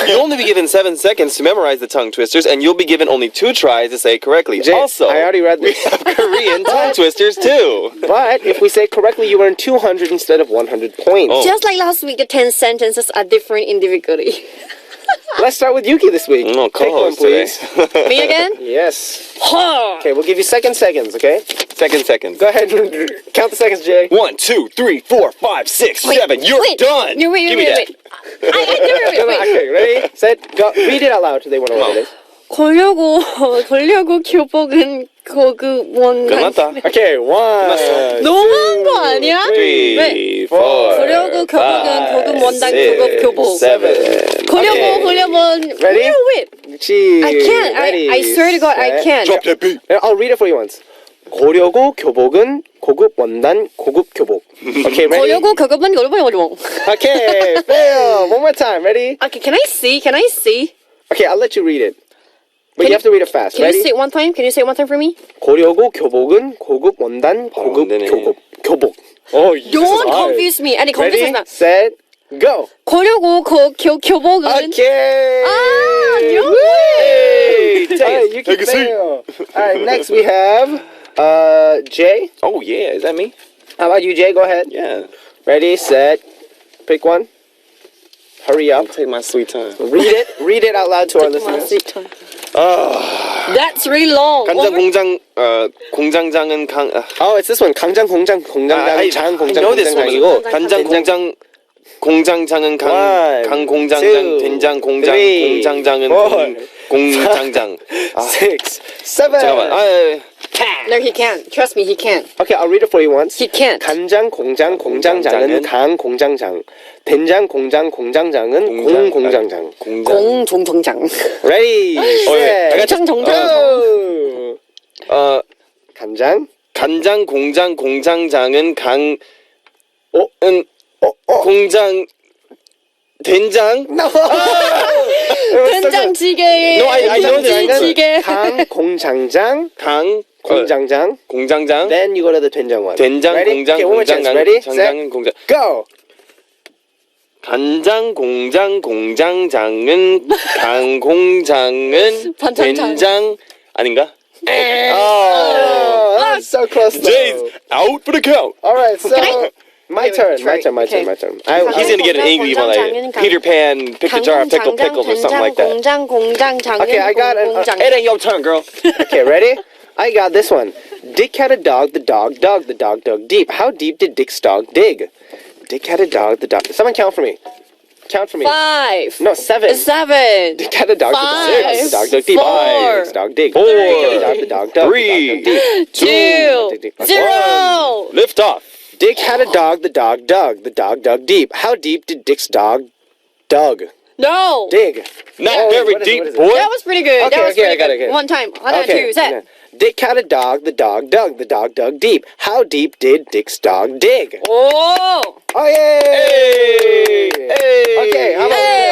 You'll only be given 7 seconds to memorize the tongue twisters, and you'll be given only 2 tries to say it correctly. Jay, Also, I already read we this. have Korean tongue twisters too. But if we say it correctly, you earn 200 instead of 100 points. Oh. Just like last week, the 10 sentences are different individually. Let's start with Yuki this week. No, Pick one, co-host today. please. Me again? Yes. Huh. Okay, we'll give you seconds, okay? Seconds. Go ahead and count the seconds, Jay. 1, 2, 3, 4, 5, 6, 7. You're done. No, wait. Give me that. Wait. Okay, ready, set, go. Read it out loud. They want to know what it is. 걸려고 교복은 고급 원단. 끝났다. Okay, 1, 너무한 거 아니야? 3, 4, 걸려고 교복은 고급 원단 고급 교복. 7. 걸려본. Ready? Wait. I can't. Ready, I swear to God, I set. can't. Drop that beat. I'll read it for you once. 고려고 교복은 고급 원단 고급 교복. Okay, ready? 걸려고 교복은 고급. Okay, fail. One more time. Ready? Okay, can I see? Okay, I'll let you read it. But Can you have to read it fast. Can Ready? you say it one time? Can you say it one time for me? 고려고 교복은 고급 원단 고급 안 되네. 교복. Oh, this is Don't hard. confuse me. 아니 Ready, confuse 나. set, go. 걸려고 교복은. Okay. no Hey, Take you can a seat. fail. All right, next we have Jay. Oh, yeah. Is that me? How about you, Jay? Go ahead. Yeah. Ready, set, pick one. Hurry up. Take my sweet time. Read it out loud to our listeners. That's really long. 간장 공장장은 강. Oh, it's this one. 강장 공장 공장장 장 공장 I know this one. 공장장이고 간장 공장장은 강 공장장, 2, 된장 공장 3, 공장장은 4, 공장장. 6, 7. 잠깐만. No, he can't. Trust me, he can't. Okay, I'll read it for you once. He can't. 간장 공장 공장장은 강 공장장. 된장 공장 공장장은 공 공장장. 공정장. Ready, set, 정장. go. 간장 간장 공장 공장장은 공장 된장. No. 된장찌개. No, I know this. 김치찌개. 강 공장장 강 공장장. 공장장. Then you go to the 된장 one. 된장 Ready? 공장 Okay, one more chance. 공장장 Ready, 장장은 set, 공장. go. 간장 공장 공장장은 강 공장은 반찬장. 된장 아닌가? Oh, that's so close. Jay's out for the count. All right, so my turn. Okay. He's gonna get an angry one like Peter Pan picked a jar of pickled pickles or something like that. Okay, I got it. It ain't your turn, girl. Okay, ready? I got this one. Dick had a dog, the dog dug deep. How deep did Dick's dog dig? Dick had a dog, the dog. Someone count for me. Count for me. 5. No, 7. 7. Dick had a dog, the dog 5. dug deep. 4. dicks dog dig. 4, The dog dug. 3, 2, 0. Lift off. Dick had a dog, the dog dug. The dog dug deep. How deep did Dick's dog dug? No. Dig. Not Oh, very what is it, deep, what is it? boy. That was pretty good. Okay, That was okay, I pretty got good. it. One time. One and two. Set. Dick had a dog, the dog dug. The dog dug deep. How deep did Dick's dog dig? Oh. Oh, yay! Hey. Okay, how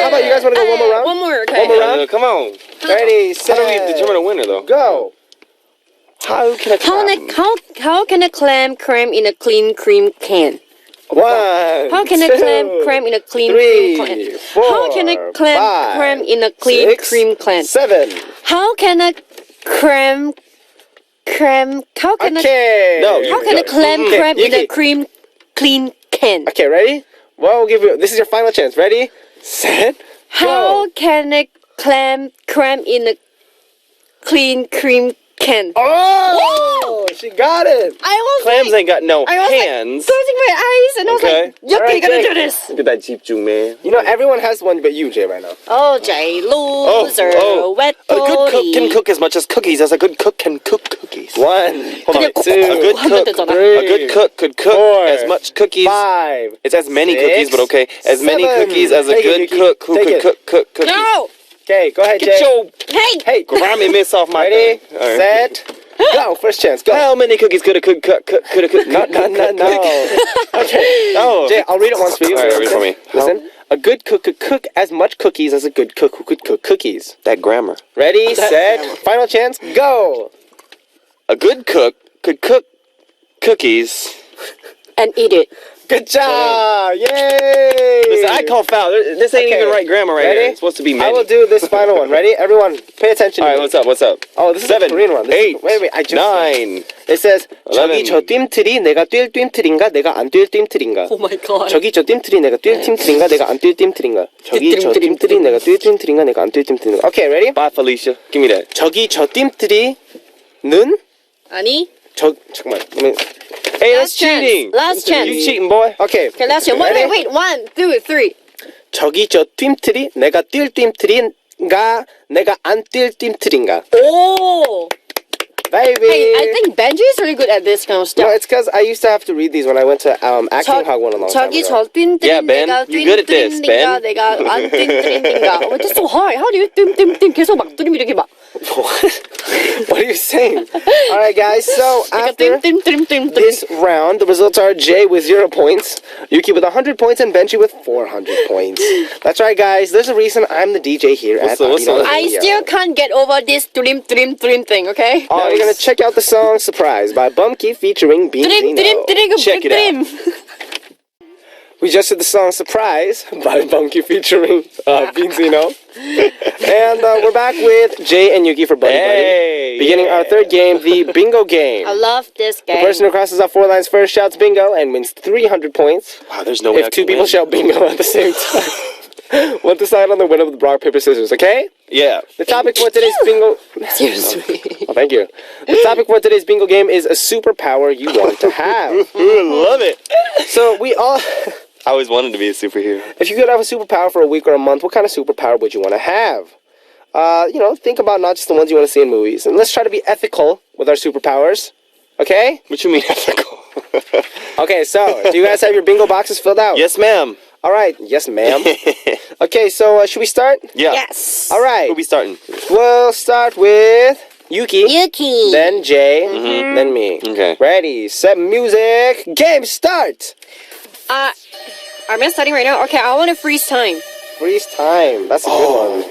about you guys want to go one more round? One more, okay. One more round? Come on. Ready, set, How do we determine a winner, though? go. How can I How can a clam cram in a clean cream can? 1, How can a 2, clam cram in a clean 3, cream can? 4, How can a clam 5, cram in a clean 6, cream can? 7. How can a cram how can Okay. No, how can a clam Okay, cram in a Yuki. clean can? Okay, ready? Well, we'll give you. This is your final chance. Ready, set, How can a clam cram in a clean cream can? Oh, she got it. I was Clams like, ain't got no I was hands. like closing my eyes and I was Okay. like, you're All right, gonna Jake. do this. Look at that Jeep June, man. You know, everyone has one but you, Jay, right now. Oh, Jay, loser, wet A good cook body. can cook as much as cookies as a good cook can cook cookies. 1, Hold on, wait. 2, A good 하면 cook, 되잖아. 3, a good cook could cook 4, as much cookies. 5. It's as many 6, cookies, but okay, as many 7. cookies as a Take it, good Yuki. cook who Take could it. cook cookies. No! Okay, go ahead, Get Jay. your Hey! grimy miss off my Ready, thing. All right. set, go. First chance, go. How many cookies could a cook cook? No. Okay. Oh. Jay, I'll read it once for you. All right, read it for me. Listen. A good cook could cook as much cookies as a good cook who could cook cookies. That grammar. Ready, set, final chance, go. A good cook could cook cookies. And eat it. Good job! Yay! Listen, I call foul. This ain't Okay. even right grammar right Ready? here. It's supposed to be I many. will do this final one. Ready? Everyone, pay attention. All to right, me. what's up? Oh, this is 7, a Korean one. This is- 8, wait, I just 9. It says 11. 저기 저 뜀틀이 내가 뛸 뜀틀인가 내가 안 뛸 뜀틀인가. Oh my god. 저기 저 뜀틀이 내가 뛸 뜀틀인가 내가 안 뛸 뜀틀인가. 저기 저 뜀틀이 내가 뛸 뜀틀인가 내가 안 뛸 뜀틀인가. Okay, ready? Bye, Felicia. Give me that. 저기 저 뜀틀이는 아니? 잠깐만. Hey, that's Last chance. cheating. Last chance. You cheating, boy. Okay. Okay, last chance. Ready? Wait. 1, 2, 3. 저기 저 뜀틀이 내가 뛸 뜀틀인가 내가 안 뛸 뜀틀인가. Oh! Baby. Hey, I think Benji is really good at this kind of No, stuff. it's because I used to have to read these when I went to acting hog one a long time 저기 ago. 저 뜀뜀 Yeah, Ben, 내가 you good at this, 뜀뜀인가 Ben. 내가 안 뜀뜀인가. Oh, that's so hard. How do you 뜀뜀뜀 계속 막 뚜림 이렇게 막. What are you saying? All right, guys. So after 뜀뜀뜀뜀뜀. this round, the results are Jay with 0 points, Yuki with 100 points, and Benji with 400 points. That's right, guys. There's a reason I'm the DJ here at What's the- Aguinaldo I Radio. still can't get over this 뜀뜀뜀 thing, okay? Oh, we're gonna check out the song "Surprise" by Bumkey featuring 뜀뜀 Beanzino. 뜀뜀 Check it out. We just did the song "Surprise" by Bumkey featuring Beanzino. And we're back with Jay and Yuki for Buddy Hey, Buddy. Beginning our third game, the bingo game. I love this The game. person who crosses off 4 lines first shouts bingo and wins 300 points. Wow, there's no way I If 2 can people win. shout bingo at the same time, we'll decide on the winner with rock, paper, scissors, okay? Yeah. The topic for today's bingo... Seriously. Oh, thank you. The topic for today's bingo game is a superpower you want to have. Ooh, love it. So we all... I always wanted to be a superhero. If you could have a superpower for a week or a month, what kind of superpower would you want to have? Think about not just the ones you want to see in movies. And let's try to be ethical with our superpowers. Okay? What you mean ethical? Okay, so, do you guys have your bingo boxes filled out? Yes, ma'am. All right. Yes, ma'am. Okay, so should we start? Yeah. Yes. All right. Who we starting? We'll start with Yuki. Yuki. Then Jay. Then me. Okay. Ready, set, music, game, start! Am I starting right now? Okay, I want to freeze time. Freeze time. That's a good one.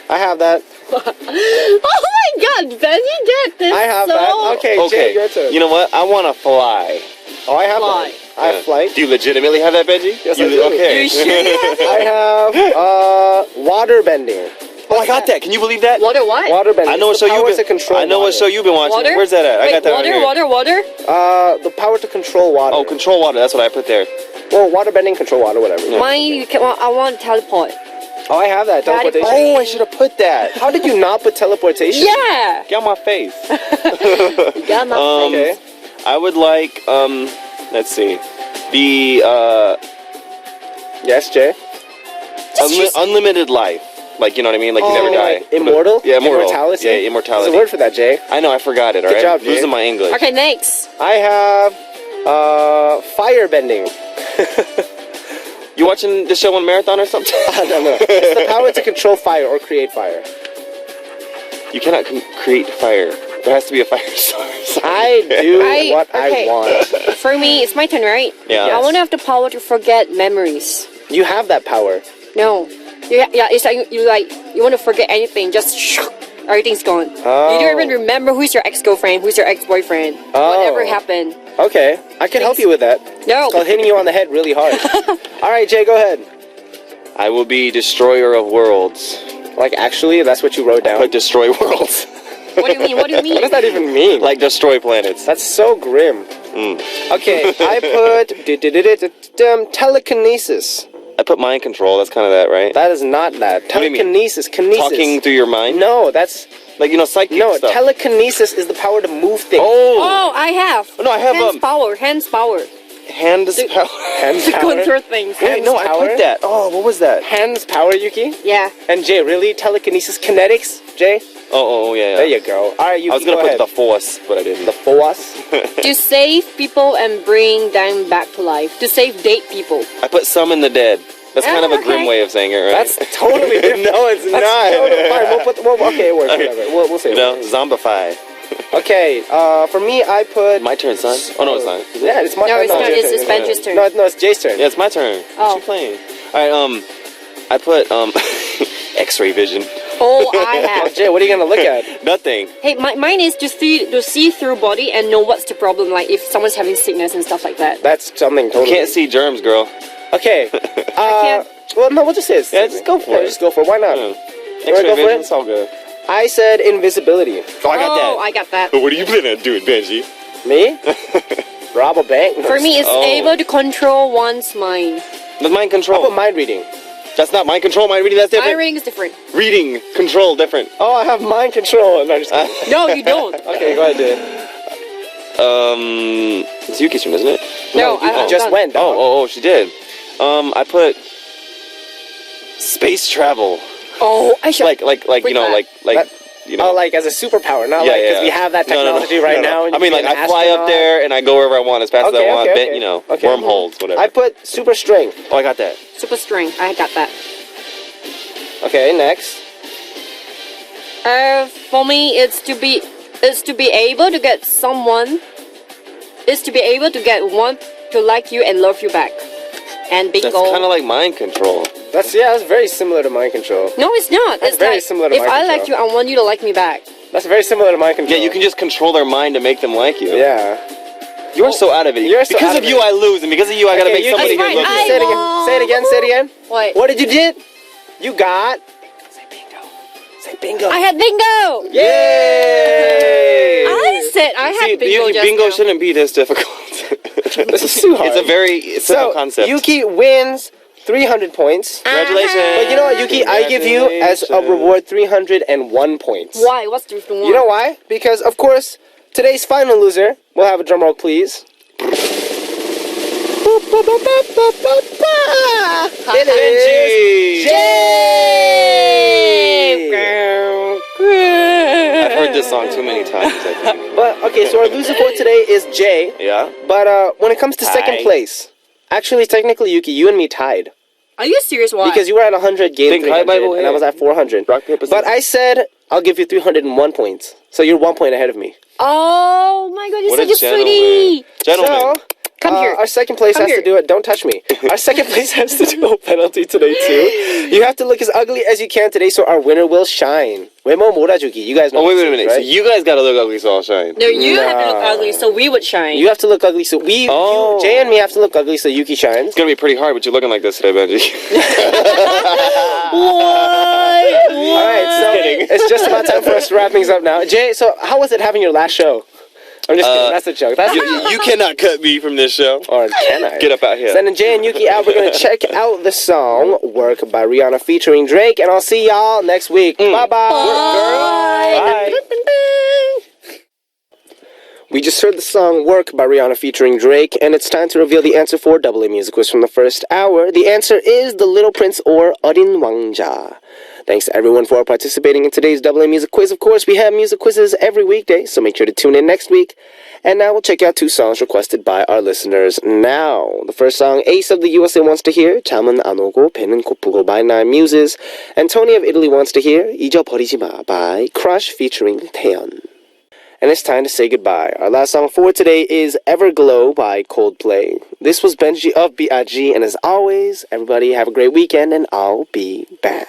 I have that. Oh my god, Ben, you get this. I have so... that. Okay, Jay, your turn. You know what? I want to fly. Oh, I have Fly. that. I have flight. Do you legitimately have that, Benji? Yes, you I do. Okay. You sure you have it? I have water bending. Oh, I got that. Can you believe that? Water what? Water bending. I know what It's show the you've power been. to control I know what water. show you've been watching. Water? Where's that at? I Wait, got that water, right here. water. The power to control water. Oh, control water. That's what I put there. Well, water bending, control water, whatever. Why you can? I want teleport. Oh, I have that. Daddy, Teleportation. Oh, I should have put that. How did you not put teleportation? Yeah. Get on my face. You got my Okay. I would like, let's see, the Yes, Jay. Just unlimited life. Like, you know what I mean? Like, you never die. Like immortal? Yeah, immortal. Immortality? Yeah, immortality. There's a word for that, Jay. I know, I forgot it, Good alright? job, Jay. Losing my English. Okay, next. I have fire bending. You watching the show on Marathon or something? No. It's the power to control fire or create fire. You cannot create fire. There has to be a fire source. I do what okay. I want. For me, it's my turn, right? Yeah. I want to have the power to forget memories. You have that power. No. Yeah, it's like you want to forget anything, just everything's gone. Oh. You don't even remember who's your ex-girlfriend, who's your ex-boyfriend, whatever happened. Okay, I can help you with that. No. It's called hitting you on the head really hard. All right, Jay, go ahead. I will be destroyer of worlds. Like, actually, that's what you wrote down. Like, destroy worlds. What do you mean? What do you mean? What does that even mean? Like, destroy planets. That's so grim. Okay, I put telekinesis. I put mind control. That's kind of that, right? That is not that. do you mean? Telekinesis. Kinesis. Talking through your mind? No, that's... Like, you know, psychic No, stuff. telekinesis is the power to move things. Oh, I have. No, I have, hands power. Hands power. Hand is power. Hands To power. control things. Wait, no, I power? put that. Oh, what was that? Hands power, Yuki? Yeah. And Jay, really? Telekinesis kinetics? Jay? Oh, yeah. There you go. All right, Yuki, I was gonna go put ahead. the force, but I didn't. The force? To save people and bring them back to life. To save dead people. I put summon the dead. That's kind of a grim okay. way of saying it, right? That's totally different. No, it's not. Fine, okay, it works. Whatever. We'll say You it. know, zombify. Okay, for me, I put... My turn, son. Oh, no, it's not. Is it? Yeah, it's my No, turn. it's not. It's Benji's turn. No, it's Jay's turn. Yeah, it's my turn. Oh. What you playing? Alright, I put, X-ray vision. Oh, I have. Jay, what are you going to look at? Nothing. Hey, mine is to see through body and know what's the problem. Like if someone's having sickness and stuff like that. That's something You totally... can't see germs, girl. Okay. can't. Well, no, we'll just say it. Yeah, just go for it. Just go for it. Why not? Yeah. You wanna X-ray go for vision, it? it's all good. I said invisibility. Oh, I got that. I got that. But what are you planning on doing, Benji? Me? Rob a bank? For me, it's Oh. able to control one's mind. That's mind I control. put mind reading. That's not mind control. Mind reading, that's Mind different. reading is different. Reading, control, different. Oh, I have mind control. No, just kidding. No, you don't. Okay, go ahead, dude. It's Yuki's turn, isn't it? No, you I'm just done. went. Dog. Oh, she did. I put space travel. Oh, I should. Like you know, that. That- you know. Oh, like as a superpower, not Yeah, like because yeah. we have that No, no, no. technology right No, no. now. and I mean, you like can be I an fly up astronaut. there and I go wherever I want as fast as I want. Okay. You know, Okay. wormholes, whatever. I put super strength. Oh, I got that. super strength. I got that. Okay, next. For me, it's to be able to get someone. It's to be able to get one to like you and love you back. And bingo. That's kind of like mind control. That's very similar to mind control. No, it's not. That's It's very like, similar to if mind I like control. you, I want you to like me back. That's very similar to mind control. Yeah, you can just control their mind to make them like you. Yeah. You are so out of it. You're so because out of of you, it. I lose, and because of you, I gotta Okay, make you- somebody That's here look fine. good. Say it again. Say it again. Say it again. What? What did you did? You got. Say bingo. Say bingo. I had bingo. Yay! I said I See, had bingo just bingo now. shouldn't be this difficult. This is too hard. It's a very simple concept. Yuki wins 300 points. Congratulations. But you know what, Yuki? I give you as a reward 301 points. Why? What's the reason why? You know why? Because, of course, today's final loser, we'll have a drum roll, please. It is Jay! I've heard this song too many times, I think. But, okay, so our loser for today is Jay. Yeah? But when it comes to second Hi. place, actually, technically, Yuki, you and me tied. Are you serious? Why? Because you were at 100, gained Think high 300, Bible and I here. was at 400. Rock, paper, But scissors. I said I'll give you 301 points. So you're 1 point ahead of me. oh my God, you're What such a a sweetie. Gentlemen. So, Come here. Our second place Come has here. to do it. Don't touch me. Our second place has to do a penalty today, too. You have to look as ugly as you can today so our winner will shine. 외모 몰아주기. You guys know Oh, wait what a this minute. is, So right? you guys gotta look ugly so I'll shine. No, you have to look No. ugly so we would shine. You have to look ugly so Oh. Jay and me have to look ugly so Yuki shines. It's gonna be pretty hard with you looking like this today, Benji. All right, so kidding. it's just about time for us to wrap things up now. Jay, so how was it having your last show? I'm just kidding. That's a joke. That's you cannot cut me from this show. Or can I? Get up out here. Sending Jay and Yuki out. We're going to check out the song Work by Rihanna featuring Drake. And I'll see y'all next week. Bye-bye. Bye. We just heard the song Work by Rihanna featuring Drake. And it's time to reveal the answer for AA Music Quiz from the first hour. The answer is The Little Prince or 어린 왕자. Thanks to everyone for participating in today's AA Music Quiz. Of course, we have music quizzes every weekday, so make sure to tune in next week. And now we'll check out 2 songs requested by our listeners now. The first song, Ace of the USA wants to hear 잠은 안 오고 배는 고프고 by Nine Muses. And Tony of Italy wants to hear 잊어버리지 마 by Crush featuring 태연. And it's time to say goodbye. Our last song for today is Everglow by Coldplay. This was Benji of B.I.G. And as always, everybody have a great weekend and I'll be back.